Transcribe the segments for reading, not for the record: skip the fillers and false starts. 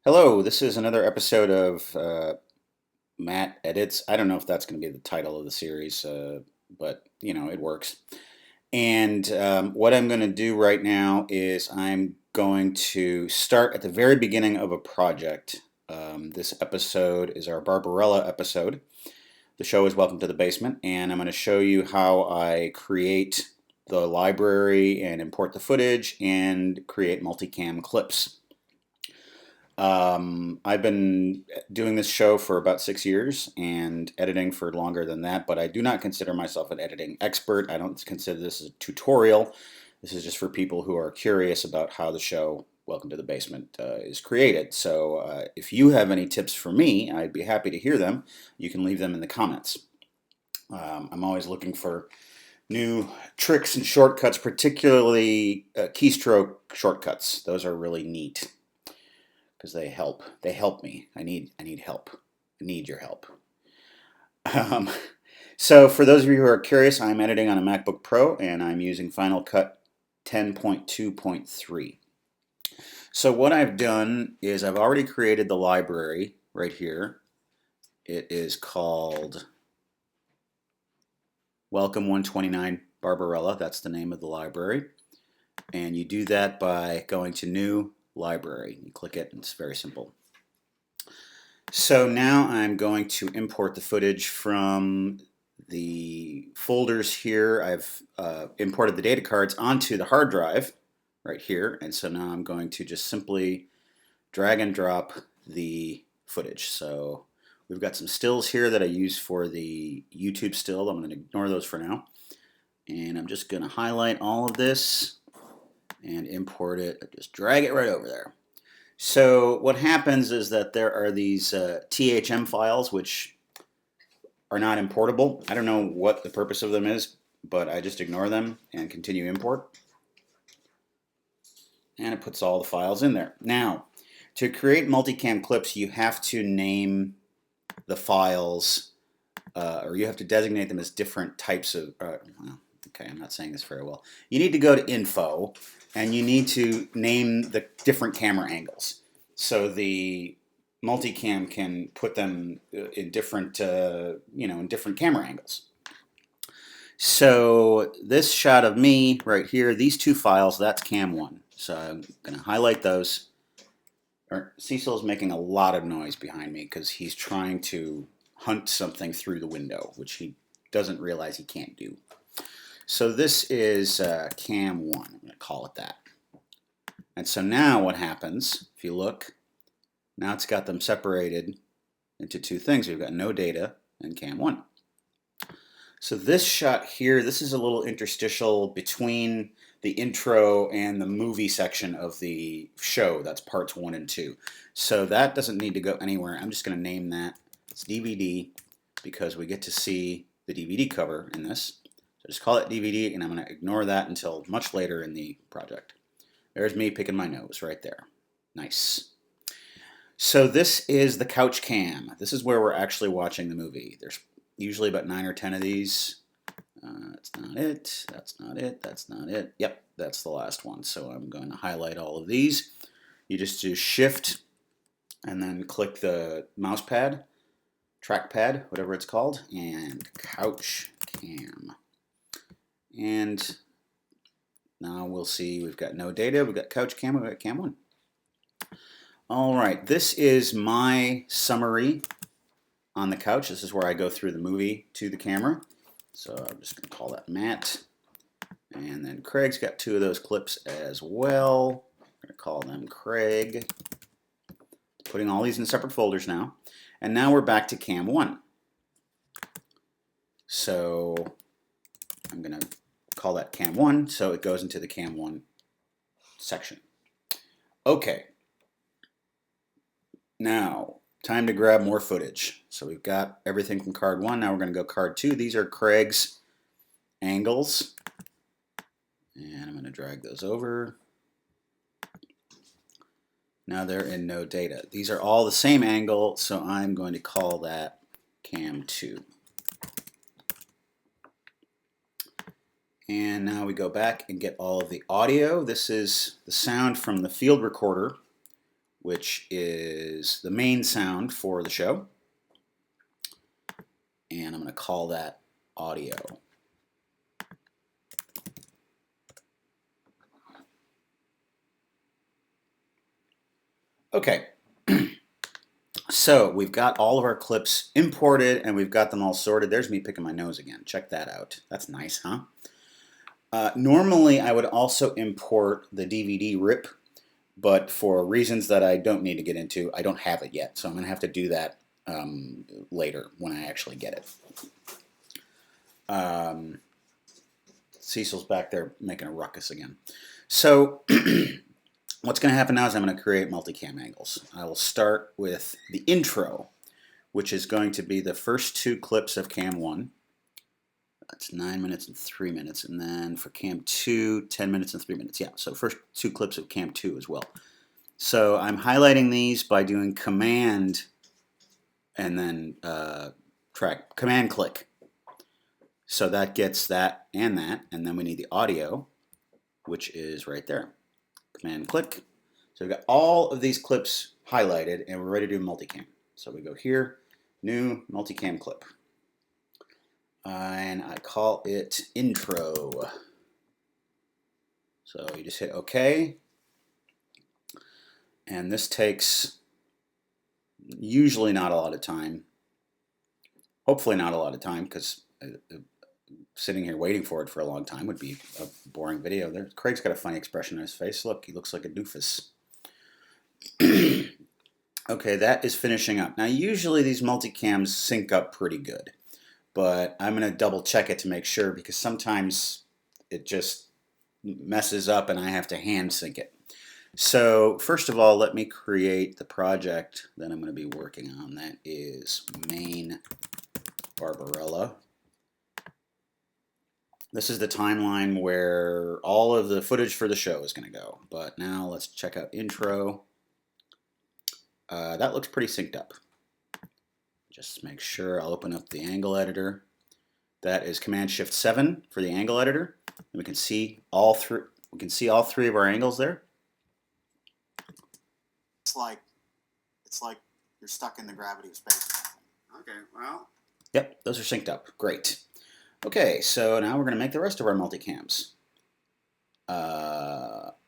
Hello, this is another episode of Matt Edits. I don't know if that's going to be the title of the series, but it works. And what I'm going to do right now is I'm going to start at the very beginning of a project. This episode is our Barbarella episode. The show is Welcome to the Basement, and I'm going to show you how I create the library and import the footage and create multicam clips. I've been doing this show for about 6 years and editing for longer than that, but I do not consider myself an editing expert. I don't consider this a tutorial. This is just for people who are curious about how the show Welcome to the Basement is created. So if you have any tips for me, I'd be happy to hear them. You can leave them in the comments. I'm always looking for new tricks and shortcuts, particularly keystroke shortcuts. Those are really neat because they help. They help me. I need help. I need your help. Um, so for those of you who are curious, I'm editing on a MacBook Pro and I'm using Final Cut 10.2.3. So what I've done is I've already created the library right here. It is called Welcome 129 Barbarella. That's the name of the library. And you do that by going to New Library. You click it and it's very simple. So now I'm going to import the footage from the folders here. I've imported the data cards onto the hard drive right here, and so now I'm going to just simply drag and drop the footage. So we've got some stills here that I use for the YouTube still. I'm going to ignore those for now, and I'm just going to highlight all of this and import it. Just drag it right over there. So what happens is that there are these THM files which are not importable. I don't know what the purpose of them is, but I just ignore them and continue import. And it puts all the files in there. Now, to create multicam clips, you have to name the files, or you have to designate them as different types of, well, okay, I'm not saying this very well. You need to go to Info, and you need to name the different camera angles. So the multicam can put them in different, in different camera angles. So this shot of me right here, these two files, that's cam 1. So I'm going to highlight those. Cecil's making a lot of noise behind me because he's trying to hunt something through the window, which he doesn't realize he can't do. So this is cam 1. I'm going to call it that. And so now what happens, if you look, now it's got them separated into two things. We've got no data and cam 1. So this shot here, this is a little interstitial between the intro and the movie section of the show. That's parts 1 and 2. So that doesn't need to go anywhere. I'm just going to name that. It's DVD because we get to see the DVD cover in this. So just call it DVD, and I'm going to ignore that until much later in the project. There's me picking my nose right there. Nice. So this is the couch cam. This is where we're actually watching the movie. There's usually about 9 or 10 of these. That's not it. That's not it. That's not it. Yep, that's the last one. So I'm going to highlight all of these. You just do Shift and then click the mouse pad, trackpad, whatever it's called, and couch cam. And now we'll see we've got no data, we've got couch cam, we've got cam 1. All right, this is my summary on the couch. This is where I go through the movie to the camera. So I'm just going to call that Matt. And then Craig's got 2 of those clips as well. I'm going to call them Craig. Putting all these in separate folders now. And now we're back to cam 1. So I'm going to call that cam 1, so it goes into the cam 1 section. Okay. Now, time to grab more footage. So we've got everything from card 1. Now we're going to go card 2. These are Craig's angles. And I'm going to drag those over. Now they're in no data. These are all the same angle, so I'm going to call that cam 2. And now we go back and get all of the audio. This is the sound from the field recorder which is the main sound for the show. And I'm going to call that audio. Okay. So we've got all of our clips imported and we've got them all sorted. There's me picking my nose again. Check that out. That's nice, huh? Normally I would also import the DVD rip, but for reasons that I don't need to get into, I don't have it yet. So I'm going to have to do that later when I actually get it. Cecil's back there making a ruckus again. So what's going to happen now is I'm going to create multicam angles. I will start with the intro, which is going to be the first 2 clips of cam 1. That's 9 minutes and 3 minutes. And then for cam 2, 10 minutes and 3 minutes. Yeah, so first 2 clips of cam 2 as well. So I'm highlighting these by doing command and then command click. So that gets that, and then we need the audio, which is right there. Command click. So we've got all of these clips highlighted, and we're ready to do multicam. So we go here, new multicam clip. And I call it intro. So you just hit OK. And this takes usually not a lot of time. Hopefully not a lot of time, because sitting here waiting for it for a long time would be a boring video. Craig's got a funny expression on his face. Look, he looks like a doofus. Okay, that is finishing up. Now usually these multicams sync up pretty good, but I'm going to double check it to make sure, because sometimes it just messes up and I have to hand sync it. So first of all, let me create the project that I'm going to be working on. That is main Barbarella. This is the timeline where all of the footage for the show is going to go. But now let's check out intro. That looks pretty synced up. Just make sure I'll open up the angle editor. That is Command-Shift-7 for the angle editor. And we can see all three. We can see all 3 of our angles there. It's like you're stuck in the gravity of space. Okay, well. Yep, those are synced up. Great. Okay, so now we're going to make the rest of our multicams.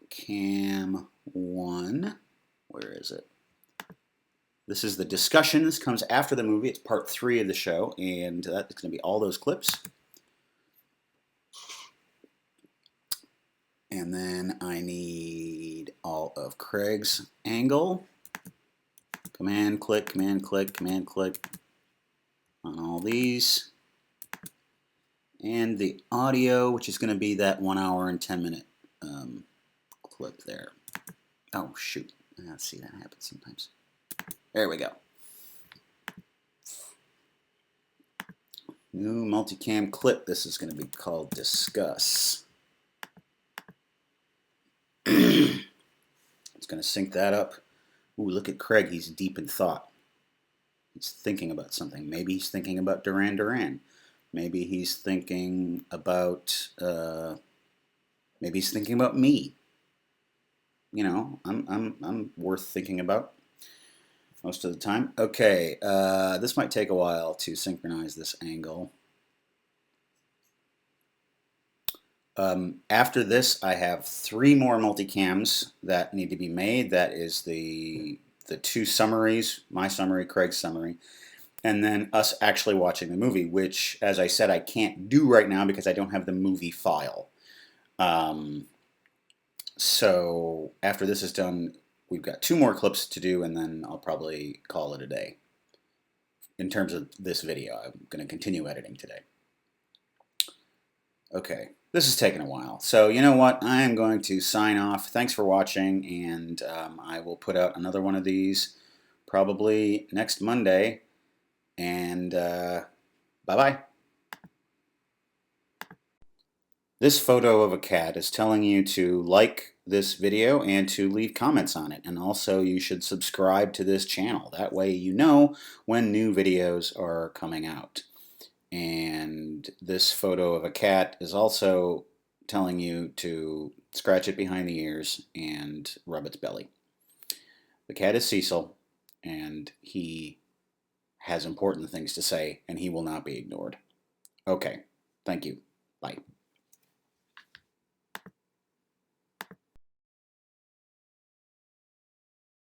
Cam 1, where is it? This is the discussion. This comes after the movie. It's part 3 of the show, and that's going to be all those clips. And then I need all of Craig's angle. Command click, command click, command click on all these. And the audio, which is going to be that 1 hour and 10 minute clip there. Oh, shoot. I see that happen sometimes. There we go. New multicam clip. This is going to be called Discuss. It's going to sync that up. Ooh, look at Craig. He's deep in thought. He's thinking about something. Maybe he's thinking about Duran Duran. Maybe he's thinking about me. You know, I'm worth thinking about most of the time. Okay, this might take a while to synchronize this angle. After this, I have 3 more multicams that need to be made. That is the 2 summaries, my summary, Craig's summary, and then us actually watching the movie, which, as I said, I can't do right now because I don't have the movie file. So after this is done, we've got 2 more clips to do, and then I'll probably call it a day. In terms of this video, I'm going to continue editing today. Okay, this has taken a while. So you know what? I am going to sign off. Thanks for watching, and I will put out another one of these probably next Monday. And bye-bye. This photo of a cat is telling you to like this video and to leave comments on it. And also you should subscribe to this channel. That way you know when new videos are coming out. And this photo of a cat is also telling you to scratch it behind the ears and rub its belly. The cat is Cecil, and he has important things to say, and he will not be ignored. Okay, thank you. Bye.